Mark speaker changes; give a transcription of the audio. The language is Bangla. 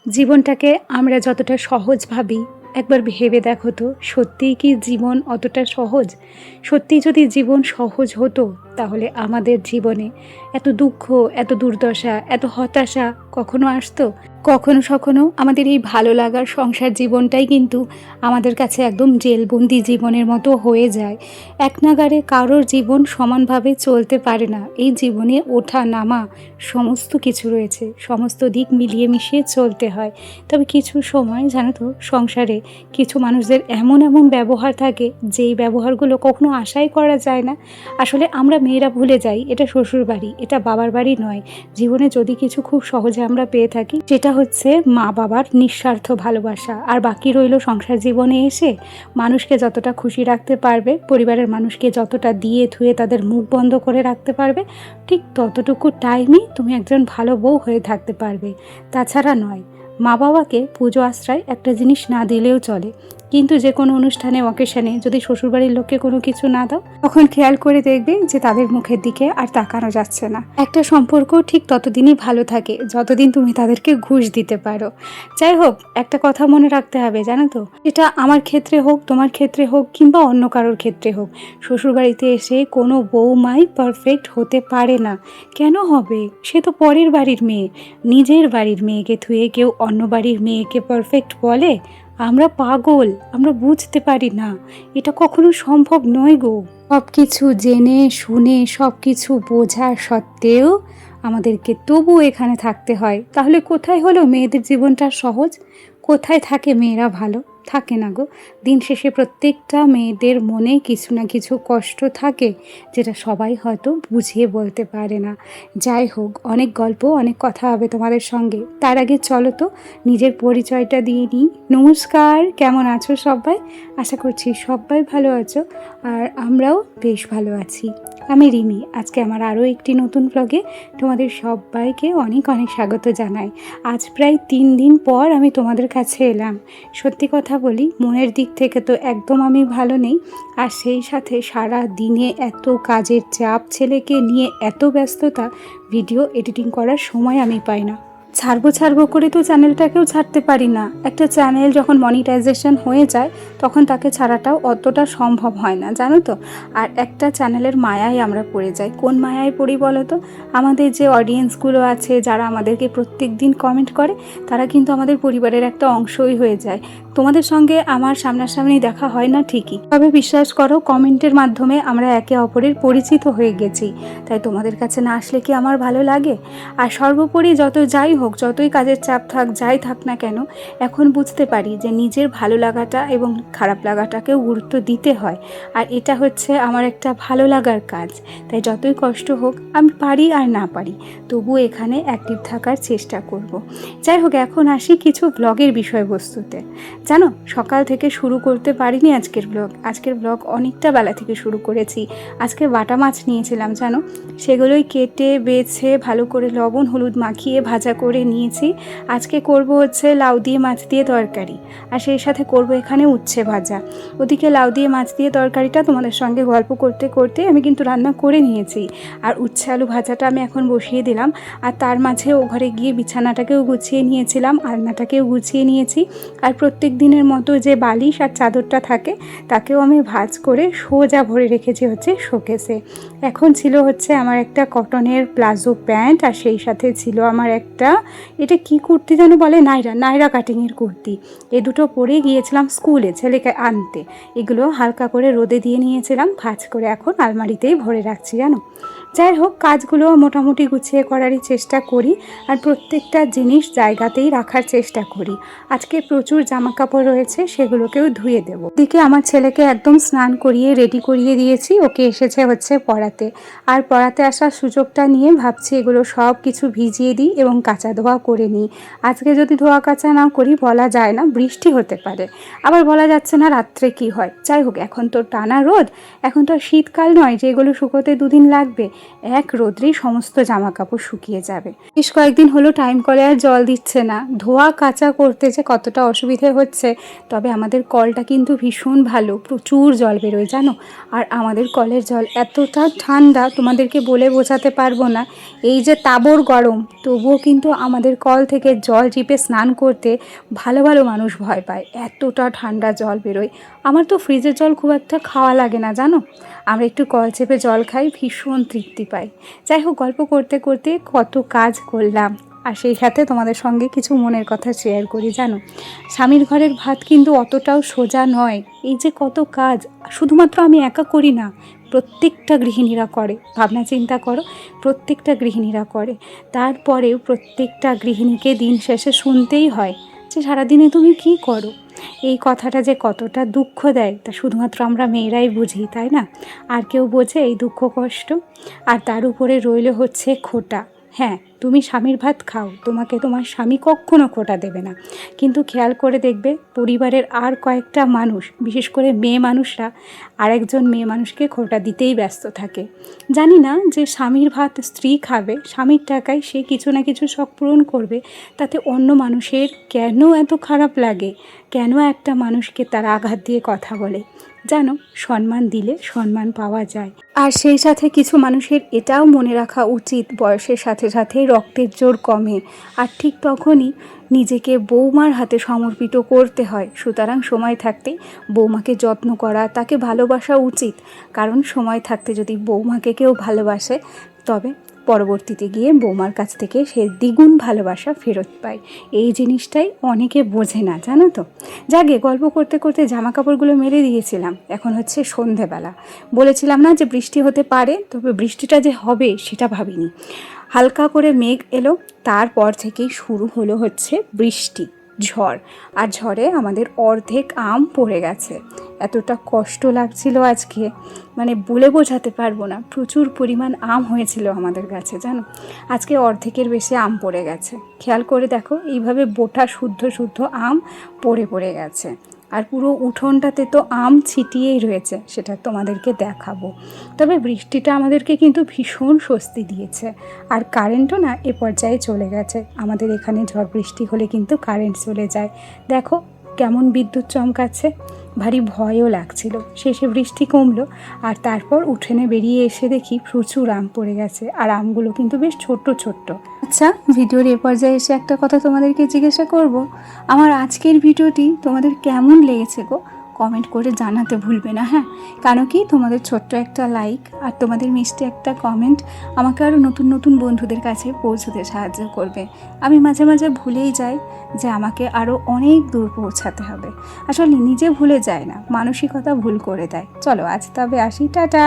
Speaker 1: জীবনটাকে আমরা যতটা সহজ ভাবি, একবার ভেবে দেখো তো, সত্যিই কি জীবন অতটা সহজ? সত্যিই যদি জীবন সহজ হতো, তাহলে আমাদের জীবনে এত দুঃখ, এত দুর্দশা, এত হতাশা কখনো আসতো? কখনো সখনো আমাদের এই ভালো লাগার সংসার জীবনটাই কিন্তু আমাদের কাছে একদম জেলবন্দি জীবনের মতো হয়ে যায়। এক নাগাড়ে কারোর জীবন সমানভাবে চলতে পারে না। এই জীবনে ওঠা নামা সমস্ত কিছু রয়েছে, সমস্ত দিক মিলিয়ে মিশিয়ে চলতে হয়। তবে কিছু সময় জানো তো, সংসারে কিছু মানুষদের এমন এমন ব্যবহার থাকে, যেই ব্যবহারগুলো কখনো আশাই করা যায় না। আসলে আমরা মেয়েরা ভুলে যাই এটা শ্বশুর বাড়ি, এটা বাবার বাড়ি নয়। জীবনে যদি কিছু খুব সহজে আমরা পেয়ে থাকি, সেটা হচ্ছে মা বাবার নিঃস্বার্থ ভালোবাসা। আর বাকি রইল সংসার জীবনে এসে মানুষকে যতটা খুশি রাখতে পারবে, পরিবারের মানুষকে যতটা দিয়ে ধুয়ে তাদের মুখ বন্ধ করে রাখতে পারবে, ঠিক ততটুকু টাইমই তুমি একজন ভালো বউ হয়ে থাকতে পারবে। তাছাড়া নয়। মা বাবাকে পুজো আশ্রয় একটা জিনিস না দিলেও চলে, কিন্তু যে কোনো অনুষ্ঠানে অকেশনে যদি শ্বশুরবাড়ির লোককে কোনো কিছু না দাও, তখন খেয়াল করে দেখবে যে তাদের মুখের দিকে আর তাকানো যাচ্ছে না। একটা সম্পর্ক ঠিক ততদিনই ভালো থাকে যতদিন তুমি তাদেরকে ঘুষ দিতে পারো। যাই হোক, একটা কথা মনে রাখতে হবে, জানো তো, এটা আমার ক্ষেত্রে হোক, তোমার ক্ষেত্রে হোক, কিংবা অন্য কারোর ক্ষেত্রে হোক, শ্বশুরবাড়িতে এসে কোনো বউমাই পারফেক্ট হতে পারে না। কেন হবে? সে তো পরের বাড়ির মেয়ে। নিজের বাড়ির মেয়েকে থুয়ে কেউ অন্য বাড়ির মেয়েকে পারফেক্ট বলে? আমরা পাগল, আমরা বুঝতে পারি না। এটা কখনো সম্ভব নয় গো। সব কিছু জেনে শুনে, সব কিছু বোঝা সত্ত্বেও আমাদেরকে তবু এখানে থাকতে হয়। তাহলে কোথায় হলো মেয়েদের জীবনটা সহজ? কোথায় থাকে মেয়েরা ভালো? থাকে না গো। দিন শেষে প্রত্যেকটা মেয়েদের মনে কিছু না কিছু কষ্ট থাকে, যেটা সবাই হয়তো বুঝিয়ে বলতে পারে না। যাই হোক, অনেক গল্প, অনেক কথা হবে তোমাদের সঙ্গে। তার আগে চলো তো নিজের পরিচয়টা দিয়ে নিই। নমস্কার, কেমন আছো সবাই? আশা করছি সবাই ভালো আছো, আর আমরাও বেশ ভালো আছি। আমি রিমি। আজকে আমার আরও একটি নতুন ব্লগে তোমাদের সবাইকে অনেক অনেক স্বাগত জানাই। আজ প্রায় 3 দিন পর আমি তোমাদের কাছে এলাম। সত্যি কথা বলি, মনের দিক থেকে তো একদম আমি ভালো নেই, আর সেই সাথে সারা দিনে এত কাজের চাপ, ছেলেকে নিয়ে এত ব্যস্ততা, ভিডিও এডিটিং করার সময় আমি পাই না। ছাড়বো করে তো চ্যানেলটাকেও ছাড়তে পারি না। একটা চ্যানেল যখন মনিটাইজেশন হয়ে যায়, তখন তাকে ছাড়াটাও অতটা সম্ভব হয় না, জানো তো। আর একটা চ্যানেলের মায়ায় আমরা পড়ে যাই। কোন মায়ায় পড়ি বলো তো? আমাদের যে অডিয়েন্সগুলো আছে, যারা আমাদেরকে প্রত্যেক দিন কমেন্ট করে, তারা কিন্তু আমাদের পরিবারের একটা অংশই হয়ে যায়। তোমাদের সঙ্গে আমার সামনাসামনি দেখা হয় না ঠিকই, তবে বিশ্বাস করো, কমেন্টের মাধ্যমে আমরা একে অপরের পরিচিত হয়ে গেছি। তাই তোমাদের কাছে না আসলে কি আমার ভালো লাগে? আর সর্বোপরি যত যাই হোক, যতই কাজের চাপ থাক, যাই থাক না কেন, এখন বুঝতে পারি যে নিজের ভালো লাগাটা এবং খারাপ লাগাটাকেও গুরুত্ব দিতে হয়। আর এটা হচ্ছে আমার একটা ভালো লাগার কাজ। তাই যতই কষ্ট হোক, আমি পারি আর না পারি, তবু এখানে অ্যাক্টিভ থাকার চেষ্টা করব। যাই হোক, এখন আসি কিছু ব্লগের বিষয়বস্তুতে। জানো, সকাল থেকে শুরু করতে পারিনি আজকের ব্লগ অনেকটা বেলা থেকে শুরু করেছি। আজকে বাটা মাছ নিয়েছিলাম, জানো, সেগুলোই কেটে বেছে ভালো করে লবণ হলুদ মাখিয়ে ভাজা করে নিয়েছি। আজকে করব হচ্ছে লাউ দিয়ে মাছ দিয়ে তরকারি, আর সেই সাথে করব এখানে উচ্ছে ভাজা। ওদিকে লাউ দিয়ে মাছ দিয়ে তরকারিটা তোমাদের সঙ্গে গল্প করতে করতে আমি কিন্তু রান্না করে নিয়েছি, আর উচ্ছে আলু ভাজাটা আমি এখন বসিয়ে দিলাম। আর তার মাঝে ও ঘরে গিয়ে বিছানাটাকেও গুছিয়ে নিয়েছিলাম, আলনাটাকেও গুছিয়ে নিয়েছি। আর প্রত্যেক দিনের মতো যে বালিশ আর চাদরটা থাকে, তাকেও আমি ভাঁজ করে সোজা ভরে রেখেছি হচ্ছে শোকেসে। এখন ছিল হচ্ছে আমার একটা কটনের প্লাজো প্যান্ট, আর সেই সাথে ছিল আমার একটা, এটা কি কুর্তি যেন বলে, নাইরা কাটিংয়ের কুর্তি। এ দুটো পরে গিয়েছিলাম স্কুলে ছেলেকে আনতে। এগুলো হালকা করে রোদে দিয়ে নিয়েছিলাম, ভাঁজ করে এখন আলমারিতেই ভরে রাখছি, জানো। যাই হোক, কাজগুলো মোটামুটি গুছিয়ে করারই চেষ্টা করি, আর প্রত্যেকটা জিনিস জায়গাতেই রাখার চেষ্টা করি। আজকে প্রচুর জামা কাপড় রয়েছে, সেগুলোকেও ধুয়ে দেবো। দিকে আমার ছেলেকে একদম স্নান করিয়ে রেডি করিয়ে দিয়েছি, ওকে এসেছে হচ্ছে পড়াতে। আর পড়াতে আসার সুযোগটা নিয়ে ভাবছি এগুলো সব কিছু ভিজিয়ে দিই এবং কাঁচা ধোয়া করে নিই। আজকে যদি ধোয়া কাঁচা না করি, বলা যায় না, বৃষ্টি হতে পারে, আবার বলা যাচ্ছে না রাত্রে কি হয়। যাই হোক, এখন তো টানা রোদ, এখন তো শীতকাল নয় যে এগুলো শুকোতে 2 দিন লাগবে। এক রোদ্রেই সমস্ত জামা কাপড় শুকিয়ে যাবে। বেশ কয়েকদিন হলো টাইম কলে আর জল দিচ্ছে না, ধোয়া কাচা করতে যে কতটা অসুবিধে হচ্ছে। তবে আমাদের কলটা কিন্তু ভীষণ ভালো, প্রচুর জল বেরোয় জানো। আর আমাদের কলের জল এতটা ঠান্ডা তোমাদেরকে বলে বোঝাতে পারবো না। এই যে তাবড় গরম, তবুও কিন্তু আমাদের কল থেকে জল চিপে স্নান করতে ভালো ভালো মানুষ ভয় পায়, এতটা ঠান্ডা জল বেরোয়। আমার তো ফ্রিজের জল খুব একটা খাওয়া লাগে না জানো, আমরা একটু কল চেপে জল খাই, ভীষণ তৃপ্তি পাই। যাই হোক, গল্প করতে করতে কত কাজ করলাম, আর সেই সাথে তোমাদের সঙ্গে কিছু মনের কথা শেয়ার করি জানো। স্বামীর ঘরের ভাত কিন্তু অতটাও সোজা নয়। এই যে কত কাজ, শুধুমাত্র আমি একা করি না, প্রত্যেকটা গৃহিণীরা করে। ভাবনা চিন্তা করো, প্রত্যেকটা গৃহিণীরা করে। তারপরেও প্রত্যেকটা গৃহিণীকে দিন শেষে শুনতেই হয় যে সারাদিনে তুমি কি করো। এই কথাটা যে কতটা দুঃখ দেয় তা শুধুমাত্র আমরা মেয়েরাই বুঝি, তাই না? আর কেউ বোঝে এই দুঃখ কষ্ট? আর তার উপরে রইল হচ্ছে খোটা। হ্যাঁ, তুমি স্বামীর ভাত খাও, তোমাকে তোমার স্বামী কখনো খোটা দেবে না। কিন্তু খেয়াল করে দেখবে, পরিবারের আর কয়েকটা মানুষ, বিশেষ করে মেয়ে মানুষরা আরেকজন মেয়ে মানুষকে খোটা দিতেই ব্যস্ত থাকে। জানি না যে স্বামীর ভাত স্ত্রী খাবে, স্বামীর টাকায় সে কিছু না কিছু শখ পূরণ করবে, তাতে অন্য মানুষের কেন এত খারাপ লাগে? কেন একটা মানুষকে তারা আঘাত দিয়ে কথা বলে? জানো, সম্মান দিলে সম্মান পাওয়া যায়। আর সেই সাথে কিছু মানুষের এটাও মনে রাখা উচিত, বয়সের সাথে সাথে রক্তের জোর কমে, আর ঠিক তখনই নিজেকে বৌমার হাতে সমর্পিত করতে হয়। সুতরাং সময় থাকতেই বৌমাকে যত্ন করা, তাকে ভালোবাসা উচিত। কারণ সময় থাকতে যদি বৌমাকে কেউ ভালোবাসে, তবে পরবর্তীতে গিয়ে বৌমার কাছ থেকে সে দ্বিগুণ ভালোবাসা ফেরত পায়। এই জিনিসটাই অনেকে বোঝে না, জানো তো। যাকে গল্প করতে করতে জামা কাপড়গুলো মেলে দিয়েছিলাম, এখন হচ্ছে সন্ধেবেলা। বলেছিলাম না যে বৃষ্টি হতে পারে, তবে বৃষ্টিটা যে হবে সেটা ভাবিনি। হালকা করে মেঘ এলো, তারপর থেকেই শুরু হলো হচ্ছে বৃষ্টি, ঝড়। আর ঝড়ে আমাদের অর্ধেক আম পড়ে গেছে। এতটা কষ্ট লাগছিল আজকে, মানে বলে বোঝাতে পারবো না। প্রচুর পরিমাণ আম হয়েছিল আমাদের গাছে জানো। আজকে অর্ধেকের বেশি আম পড়ে গেছে। খেয়াল করে দেখো, এইভাবে বোটা শুদ্ধ শুদ্ধ আম পড়ে পড়ে গেছে। আর পুরো উঠোনটাতে তো আম ছিটিয়েই রয়েছে, সেটা তোমাদেরকে দেখাবো। তবে বৃষ্টিটা আমাদেরকে কিন্তু ভীষণ স্বস্তি দিয়েছে। আর কারেন্টও না এ পর্যায়ে চলে গেছে। আমাদের এখানে ঝড় বৃষ্টি হলে কিন্তু কারেন্ট চলে যায়। দেখো কেমন বিদ্যুৎ চমকাচ্ছে, ভারী ভয়ও লাগছিল। শেষে বৃষ্টি কমলো, আর তারপর উঠোনে বেরিয়ে এসে দেখি প্রচুর আম পড়ে গেছে। আর আমগুলো কিন্তু বেশ ছোট্ট ছোট্ট। আচ্ছা, ভিডিওর এ পর্যায়ে এসে একটা কথা তোমাদেরকে জিজ্ঞাসা করব, আমার আজকের ভিডিওটি তোমাদের কেমন লেগেছে গো? কমেন্ট করে জানাতে ভুলবে না, হ্যাঁ। কেন কি, তোমাদের ছোট্ট একটা লাইক আর তোমাদের মিষ্টি একটা কমেন্ট আমাকে আরও নতুন নতুন বন্ধুদের কাছে পৌঁছতে সাহায্য করবে। আমি মাঝে মাঝে ভুলেই যাই যে আমাকে আরও অনেক দূর পৌঁছাতে হবে। আসলে নিজে ভুলে যায় না, মানসিকতা ভুল করে দেয়। চলো আজ তবে আসি, টাটা।